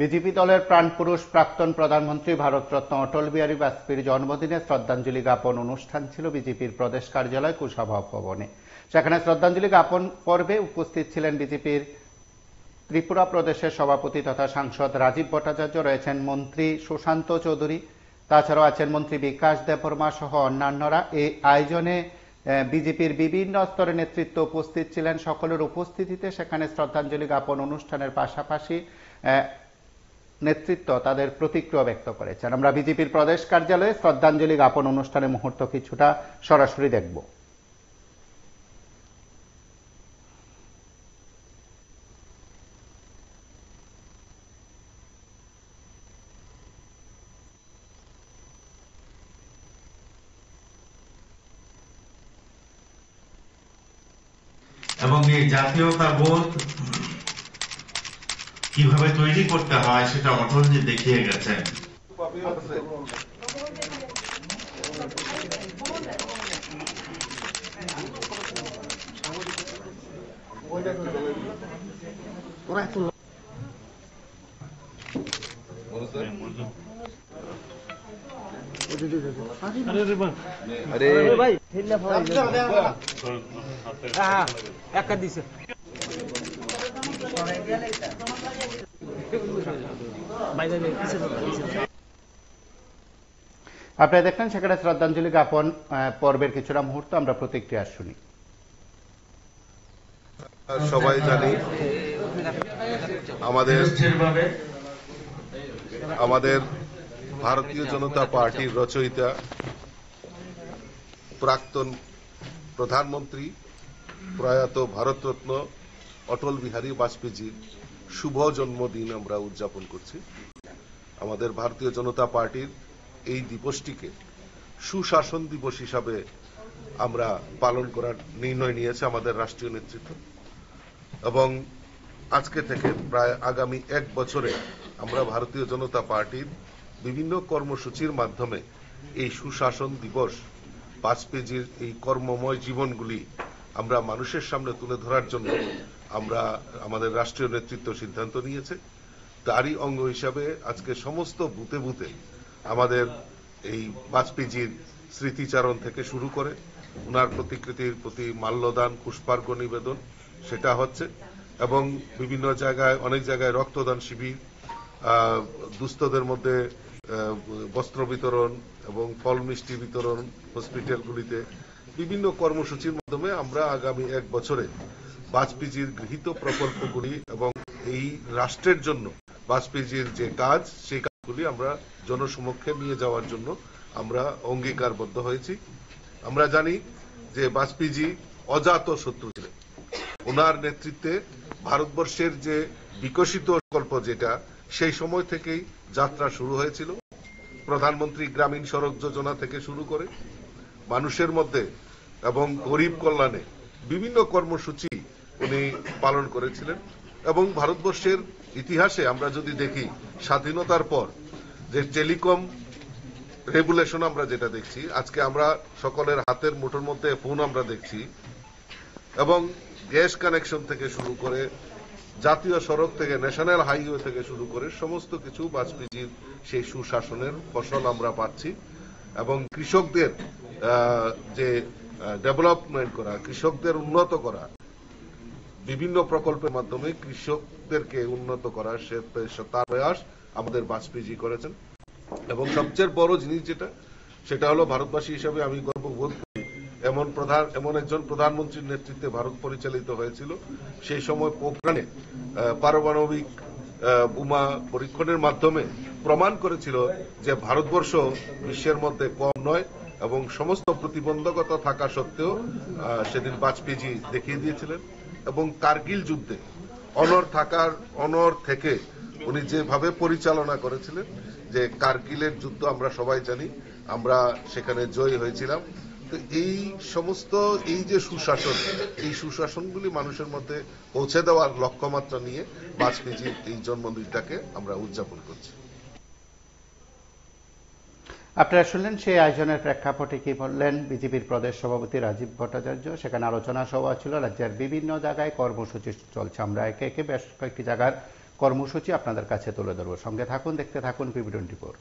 BJP দলের প্রাণপুরুষ প্রাক্তন প্রধানমন্ত্রী ভারতরত্ন অটল বিহারী বাজপেয়ীর জন্মদিনে শ্রদ্ধাঞ্জলি জ্ঞাপন অনুষ্ঠান ছিল বিজেপির প্রদেশ কার্যালয় কুশাভা ভবনে। সেখানে শ্রদ্ধাঞ্জলি জ্ঞাপন পর্বে উপস্থিত ছিলেন বিজেপির ত্রিপুরা প্রদেশের সভাপতি তথা সাংসদ রাজীব ভট্টাচার্য, রয়েছেন মন্ত্রী সুশান্ত চৌধুরী, তাছাড়াও আছেন মন্ত্রী বিকাশ দেববর্মা সহ অন্যান্যরা। এই আয়োজনে বিজেপির বিভিন্ন স্তরের নেতৃত্ব উপস্থিত ছিলেন। সকলের উপস্থিতিতে সেখানে শ্রদ্ধাঞ্জলি জ্ঞাপন অনুষ্ঠানের পাশাপাশি নেতৃত্ব তাদের প্রতিক্রিয়া ব্যক্ত করেছেন। আমরা বিজেপির প্রদেশ কার্যালয়ে শ্রদ্ধাঞ্জলি জ্ঞাপন অনুষ্ঠানের মুহূর্ত কিছুটা সরাসরি দেখব। এবং এই জাতীয়তাবোধ কিভাবে তৈরি করতে হয় সেটা অটলজি দেখিয়ে গেছেন। আপনারা দেখলেন সেখানে শ্রদ্ধাঞ্জলি জ্ঞাপন পর্বের কিছুটা মুহূর্ত, আমরা প্রতিক্রিয়া শুনি। সবাই জানি আমাদের ভারতীয় জনতা পার্টির রচয়িতা প্রাক্তন প্রধানমন্ত্রী প্রয়াত ভারতরত্ন অটল বিহারী বাজপেয়ীজির শুভ জন্মদিন আমরা উদযাপন করছি। আমাদের ভারতীয় জনতা পার্টির এই দিবসটিকে সুশাসন দিবস হিসাবে আমরা পালন করার নির্ণয় নিয়েছে আমাদের রাষ্ট্রীয় নেতৃত্ব, এবং আজকে থেকে প্রায় আগামী 1 বছরে আমরা ভারতীয় জনতা পার্টির বিভিন্ন কর্মসূচির মাধ্যমে এই সুশাসন দিবস, বাজপেয়ীজির এই কর্মময় জীবনগুলি আমরা মানুষের সামনে তুলে ধরার জন্য আমরা আমাদের রাষ্ট্রীয় নেতৃত্ব সিদ্ধান্ত নিয়েছে। তারই অঙ্গ হিসাবে আজকে সমস্ত বুথে বুথে আমাদের এই বাজপেয়ীজির স্মৃতিচারণ থেকে শুরু করে উনার প্রতিকৃতির প্রতি মাল্যদান, পুষ্পার্ঘ্য নিবেদন সেটা হচ্ছে, এবং বিভিন্ন জায়গায় অনেক জায়গায় রক্তদান শিবির, দুস্থদের মধ্যে বস্ত্র বিতরণ এবং ফল মিষ্টি বিতরণ, হসপিটালগুলিতে বিভিন্ন কর্মসূচির মাধ্যমে আমরা আগামী 1 বছরে বাজপেয়ীজির গৃহীত প্রকল্পগুলি এবং এই রাষ্ট্রের জন্য বাজপেয়ীজির যে কাজ সেই কাজগুলি আমরা জনসমক্ষে নিয়ে যাওয়ার জন্য আমরা অঙ্গীকারবদ্ধ হয়েছি। আমরা জানি যে বাজপেয়ীজি অজাত শত্রু ছিলেন। ওনার নেতৃত্বে ভারতবর্ষের যে বিকশিত প্রকল্প যেটা সেই সময় থেকেই যাত্রা শুরু হয়েছিল। প্রধানমন্ত্রী গ্রামীণ সড়ক যোজনা থেকে শুরু করে মানুষের মধ্যে এবং গরিব কল্যাণে বিভিন্ন কর্মসূচি উনি পালন করেছিলেন। এবং ভারতবর্ষের ইতিহাসে আমরা যদি দেখি, স্বাধীনতার পর যে টেলিকম রেগুলেশন আমরা যেটা দেখছি, আজকে আমরা সকলের হাতের মুঠোর মধ্যে ফোন আমরা দেখছি, এবং গ্যাস কানেকশন থেকে শুরু করে জাতীয় সড়ক থেকে ন্যাশনাল হাইওয়ে থেকে শুরু করে সমস্ত কিছু বাজপেয়ীজির সেই সুশাসনের ফসল আমরা পাচ্ছি। এবং কৃষকদের যে ডেভেলপমেন্ট করা, কৃষকদের উন্নত করা, বিভিন্ন প্রকল্পের মাধ্যমে কৃষকদেরকে উন্নত করা, তার প্রয়াস আমাদের বাজপেয়ীজি করেছেন। এবং সবচেয়ে বড় জিনিস যেটা, সেটা হলো ভারতবাসী হিসাবে আমি গর্ববোধ করি, এমন একজন প্রধানমন্ত্রীর নেতৃত্বে ভারত পরিচালিত হয়েছিল। সেই সময় পোখরানে পারমাণবিক বোমা পরীক্ষণের মাধ্যমে প্রমাণ করেছিল যে ভারতবর্ষ বিশ্বের মধ্যে কম নয়, এবং সমস্ত প্রতিবন্ধকতা থাকা সত্ত্বেও সেদিন বাজপেয়ীজি দেখিয়ে দিয়েছিলেন। এবং কার্গিল যুদ্ধে অনর থেকে উনি যেভাবে পরিচালনা করেছিলেন, যে কার্গিলের যুদ্ধ আমরা সবাই জানি, আমরা সেখানে জয়ী হয়েছিলাম। তো এই সমস্ত এই যে সুশাসন, এই সুশাসনগুলি মানুষের মধ্যে পৌঁছে দেওয়ার লক্ষ্যমাত্রা নিয়ে বাজপেয়ীজির এই জন্মদিনটাকে আমরা উদযাপন করছি। আপনারা শুনলেন সেই আয়োজনের প্রেক্ষাপটে কি বললেন বিজেপির প্রদেশ সভাপতি রাজীব ভট্টাচার্য। সেখানে আলোচনা সভা ছিল, রাজ্যের বিভিন্ন জায়গায় কর্মসূচি চলছে। আমরা একে একে বেশ কয়েকটি জায়গার কর্মসূচি আপনাদের কাছে তুলে ধরব। সঙ্গে থাকুন, দেখতে থাকুন PB24।